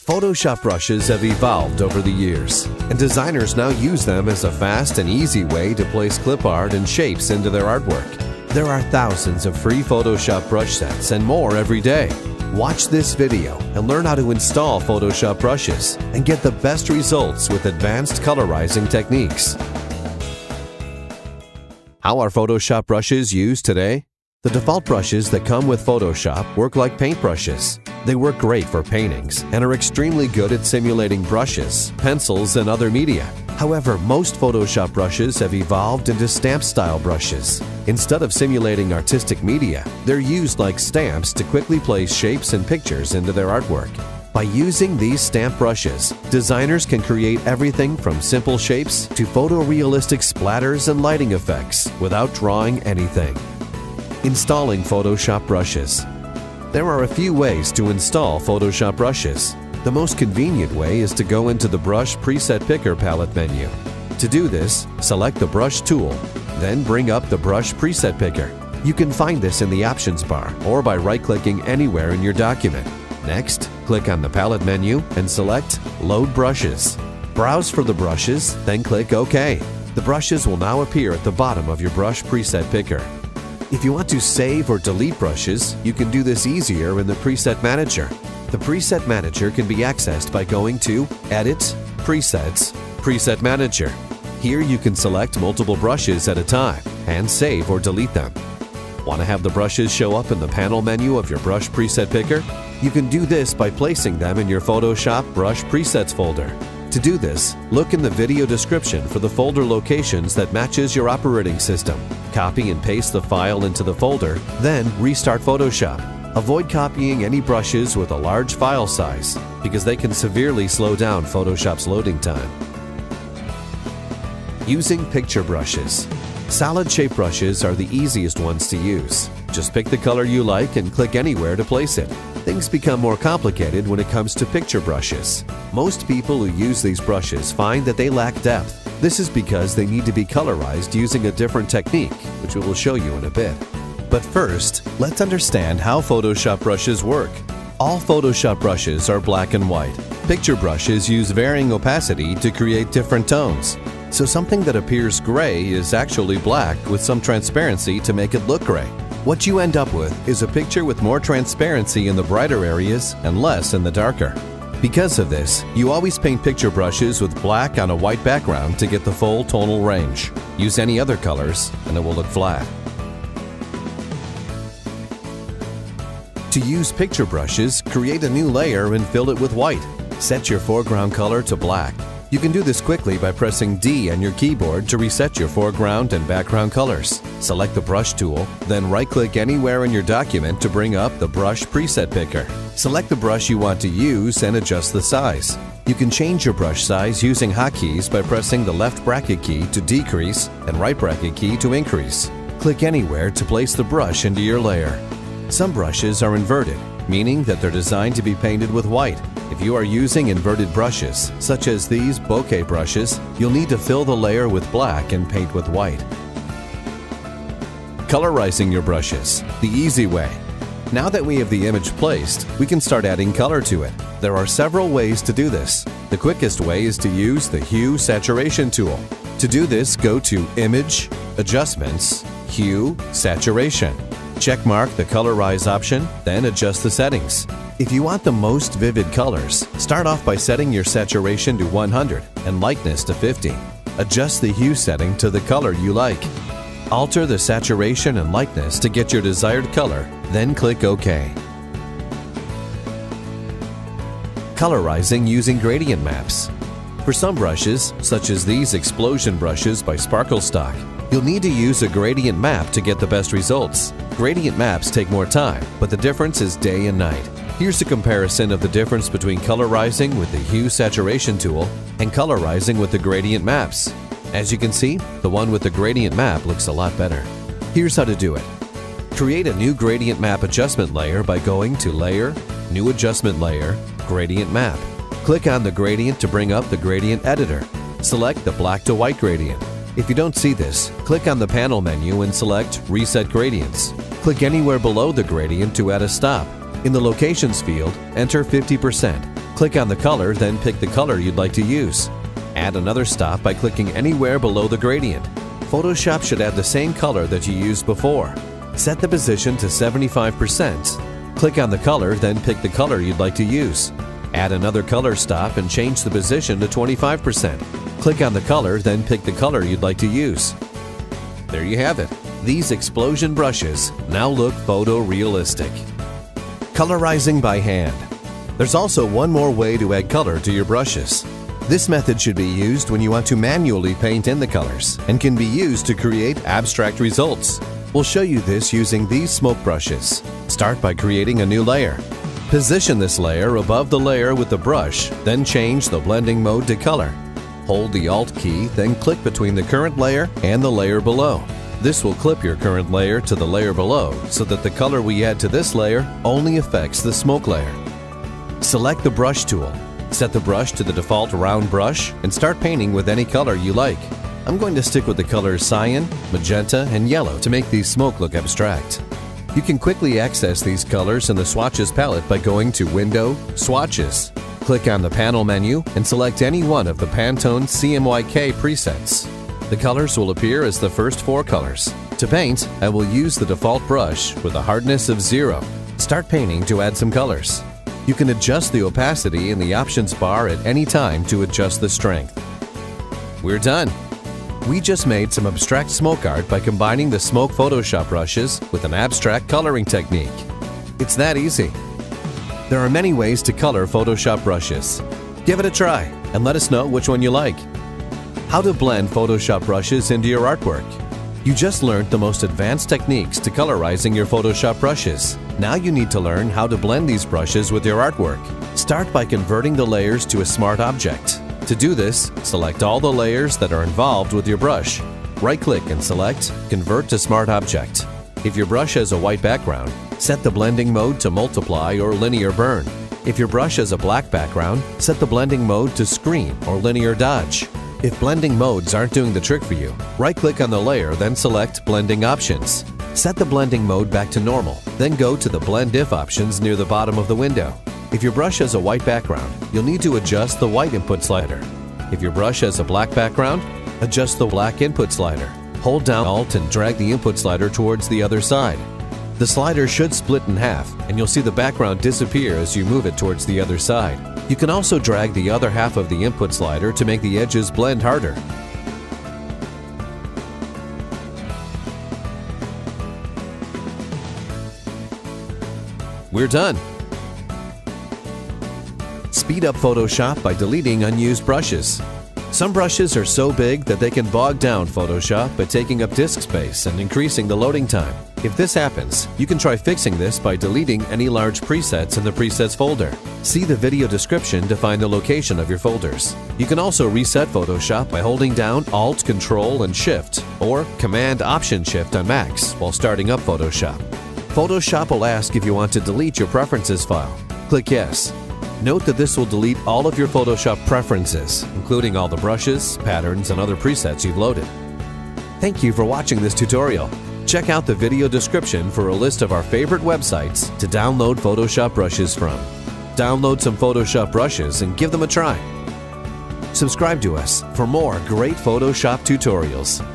Photoshop brushes have evolved over the years, and designers now use them as a fast and easy way to place clip art and shapes into their artwork. There are thousands of free Photoshop brush sets and more every day. Watch this video and learn how to install Photoshop brushes and get the best results with advanced colorizing techniques. How are Photoshop brushes used today? The default brushes that come with Photoshop work like paintbrushes. They work great for paintings and are extremely good at simulating brushes, pencils, and other media. However, most Photoshop brushes have evolved into stamp-style brushes. Instead of simulating artistic media, they're used like stamps to quickly place shapes and pictures into their artwork. By using these stamp brushes, designers can create everything from simple shapes to photorealistic splatters and lighting effects without drawing anything. Installing Photoshop brushes. There are a few ways to install Photoshop brushes. The most convenient way is to go into the Brush Preset Picker palette menu. To do this, select the Brush tool, then bring up the Brush Preset Picker. You can find this in the Options bar or by right-clicking anywhere in your document. Next, click on the palette menu and select Load Brushes. Browse for the brushes, then click OK. The brushes will now appear at the bottom of your Brush Preset Picker. If you want to save or delete brushes, you can do this easier in the Preset Manager. The Preset Manager can be accessed by going to Edit, Presets, Preset Manager. Here you can select multiple brushes at a time and save or delete them. Want to have the brushes show up in the panel menu of your Brush Preset Picker? You can do this by placing them in your Photoshop Brush Presets folder. To do this, look in the video description for the folder locations that matches your operating system. Copy and paste the file into the folder, then restart Photoshop. Avoid copying any brushes with a large file size because they can severely slow down Photoshop's loading time. Using picture brushes. Solid shape brushes are the easiest ones to use. Just pick the color you like and click anywhere to place it. Things become more complicated when it comes to picture brushes. Most people who use these brushes find that they lack depth. This is because they need to be colorized using a different technique, which we will show you in a bit. But first, let's understand how Photoshop brushes work. All Photoshop brushes are black and white. Picture brushes use varying opacity to create different tones. So something that appears gray is actually black with some transparency to make it look gray. What you end up with is a picture with more transparency in the brighter areas and less in the darker. Because of this, you always paint picture brushes with black on a white background to get the full tonal range. Use any other colors and it will look flat. To use picture brushes, create a new layer and fill it with white. Set your foreground color to black. You can do this quickly by pressing D on your keyboard to reset your foreground and background colors. Select the Brush tool, then right-click anywhere in your document to bring up the Brush Preset Picker. Select the brush you want to use and adjust the size. You can change your brush size using hotkeys by pressing the left bracket key to decrease and right bracket key to increase. Click anywhere to place the brush into your layer. Some brushes are inverted, meaning that they're designed to be painted with white. If you are using inverted brushes, such as these bokeh brushes, you'll need to fill the layer with black and paint with white. Colorizing your brushes, the easy way. Now that we have the image placed, we can start adding color to it. There are several ways to do this. The quickest way is to use the Hue Saturation tool. To do this, go to Image, Adjustments, Hue, Saturation. Checkmark the Colorize option, then adjust the settings. If you want the most vivid colors, start off by setting your saturation to 100 and lightness to 50. Adjust the hue setting to the color you like. Alter the saturation and lightness to get your desired color, then click OK. Colorizing using gradient maps. For some brushes, such as these explosion brushes by Sparkle Stock, you'll need to use a gradient map to get the best results. Gradient maps take more time, but the difference is day and night. Here's a comparison of the difference between colorizing with the Hue Saturation tool and colorizing with the gradient maps. As you can see, the one with the gradient map looks a lot better. Here's how to do it. Create a new gradient map adjustment layer by going to Layer, New Adjustment Layer, Gradient Map. Click on the gradient to bring up the gradient editor. Select the black to white gradient. If you don't see this, click on the panel menu and select Reset Gradients. Click anywhere below the gradient to add a stop. In the Locations field, enter 50%. Click on the color, then pick the color you'd like to use. Add another stop by clicking anywhere below the gradient. Photoshop should add the same color that you used before. Set the position to 75%. Click on the color, then pick the color you'd like to use. Add another color stop and change the position to 25%. Click on the color, then pick the color you'd like to use. There you have it. These explosion brushes now look photorealistic. Colorizing by hand. There's also one more way to add color to your brushes. This method should be used when you want to manually paint in the colors and can be used to create abstract results. We'll show you this using these smoke brushes. Start by creating a new layer. Position this layer above the layer with the brush, then change the blending mode to color. Hold the Alt key, then click between the current layer and the layer below. This will clip your current layer to the layer below so that the color we add to this layer only affects the smoke layer. Select the brush tool. Set the brush to the default round brush and start painting with any color you like. I'm going to stick with the colors cyan, magenta, and yellow to make these smoke look abstract. You can quickly access these colors in the Swatches palette by going to Window, Swatches. Click on the panel menu and select any one of the Pantone CMYK presets. The colors will appear as the first 4 colors. To paint, I will use the default brush with a hardness of 0. Start painting to add some colors. You can adjust the opacity in the options bar at any time to adjust the strength. We're done! We just made some abstract smoke art by combining the smoke Photoshop brushes with an abstract coloring technique. It's that easy. There are many ways to color Photoshop brushes. Give it a try and let us know which one you like. How to blend Photoshop brushes into your artwork. You just learned the most advanced techniques to colorizing your Photoshop brushes. Now you need to learn how to blend these brushes with your artwork. Start by converting the layers to a smart object. To do this, select all the layers that are involved with your brush. Right-click and select Convert to Smart Object. If your brush has a white background, set the blending mode to Multiply or Linear Burn. If your brush has a black background, set the blending mode to Screen or Linear Dodge. If blending modes aren't doing the trick for you, right-click on the layer, then select Blending Options. Set the blending mode back to normal, then go to the Blend If options near the bottom of the window. If your brush has a white background, you'll need to adjust the white input slider. If your brush has a black background, adjust the black input slider. Hold down Alt and drag the input slider towards the other side. The slider should split in half, and you'll see the background disappear as you move it towards the other side. You can also drag the other half of the input slider to make the edges blend harder. We're done! Speed up Photoshop by deleting unused brushes. Some brushes are so big that they can bog down Photoshop by taking up disk space and increasing the loading time. If this happens, you can try fixing this by deleting any large presets in the Presets folder. See the video description to find the location of your folders. You can also reset Photoshop by holding down Alt, Control, and Shift, or Command Option Shift on Macs while starting up Photoshop. Photoshop will ask if you want to delete your preferences file. Click Yes. Note that this will delete all of your Photoshop preferences, including all the brushes, patterns, and other presets you've loaded. Thank you for watching this tutorial. Check out the video description for a list of our favorite websites to download Photoshop brushes from. Download some Photoshop brushes and give them a try. Subscribe to us for more great Photoshop tutorials.